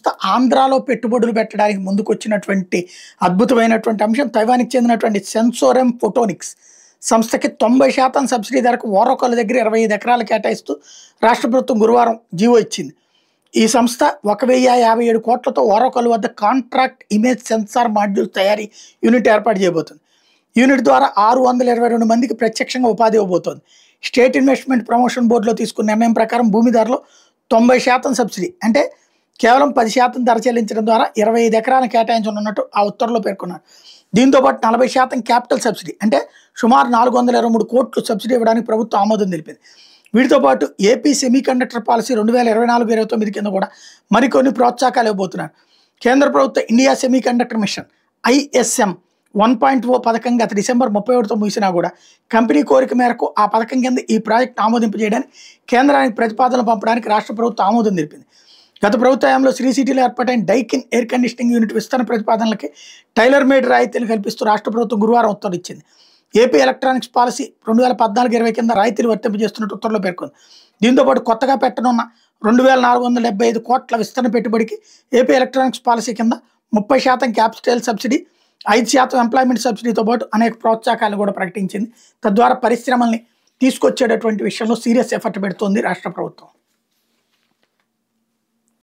సంస్థ ఆంధ్రాలో పెట్టుబడులు పెట్టడానికి ముందుకొచ్చినటువంటి అద్భుతమైనటువంటి అంశం తైవాన్‌కి చెందినటువంటి సెన్సోరెమ్ ఫోటోనిక్స్ సంస్థకి 90% సబ్సిడీ ధరకు ఓరకొల దగ్గర 25 ఎకరాలు కేటాయిస్తూ రాష్ట్ర ప్రభుత్వం గురువారం జీవో ఇచ్చింది. ఈ సంస్థ 1057 కోట్లతో ఓరకొల వద్ద కాంట్రాక్ట్ ఇమేజ్ సెన్సార్ మాడ్యూల్ తయారీ యూనిట్ ఏర్పాటు చేయబోతుంది. యూనిట్ ద్వారా 622 మందికి ప్రత్యక్షంగా ఉపాధి ఇవ్వబోతోంది. స్టేట్ ఇన్వెస్ట్మెంట్ ప్రమోషన్ బోర్డులో తీసుకున్న నిర్ణయం ప్రకారం భూమి ధరలో 90% సబ్సిడీ అంటే కేవలం 10% ధర చెల్లించడం ద్వారా 25 ఎకరాలను కేటాయించనున్నట్టు ఆ ఉత్తర్వులో పేర్కొన్నారు. దీంతో పాటు 40% క్యాపిటల్ సబ్సిడీ అంటే సుమారు 423 కోట్లు సబ్సిడీ ఇవ్వడానికి ప్రభుత్వం ఆమోదం తెలిపింది. వీటితో పాటు ఏపీ సెమీకండక్టర్ పాలసీ 2024-29 కింద కూడా మరికొన్ని ప్రోత్సాహకాలు ఇవ్వబోతున్నారు. కేంద్ర ప్రభుత్వ ఇండియా సెమీకండక్టర్ మిషన్ ISM 1.0 పథకం గత డిసెంబర్ 31తో ముగిసినా కూడా కంపెనీ కోరిక మేరకు ఆ పథకం కింద ఈ ప్రాజెక్ట్ ఆమోదింపజేయడానికి కేంద్రానికి ప్రతిపాదనలు పంపడానికి రాష్ట్ర ప్రభుత్వం ఆమోదం తెలిపింది. గత ప్రభుత్వ హయాంలో శ్రీ సిటీలో ఏర్పాటైన డైకిన్ ఎయిర్ కండిషనింగ్ యూనిట్ విస్తరణ ప్రతిపాదనలకి టైలర్ మేడ్ రాయితీలు కల్పిస్తూ రాష్ట్ర ప్రభుత్వం గురువారం ఉత్తర్వులు ఇచ్చింది. ఏపీ ఎలక్ట్రానిక్స్ పాలసీ 2014-20 కింద రాయితీలు వర్తింపజేస్తున్నట్టు ఉత్తర్వులో పేర్కొంది. దీంతో పాటు కొత్తగా పెట్టనున్న 2475 కోట్ల విస్తరణ పెట్టుబడికి ఏపీ ఎలక్ట్రానిక్స్ పాలసీ కింద 30% క్యాపిటల్ సబ్సిడీ, 5% ఎంప్లాయ్మెంట్ సబ్సిడీతో పాటు అనేక ప్రోత్సాహకాలను కూడా ప్రకటించింది. తద్వారా పరిశ్రమల్ని తీసుకొచ్చేటటువంటి విషయంలో సీరియస్ ఎఫర్ట్ పెడుతోంది రాష్ట్ర ప్రభుత్వం.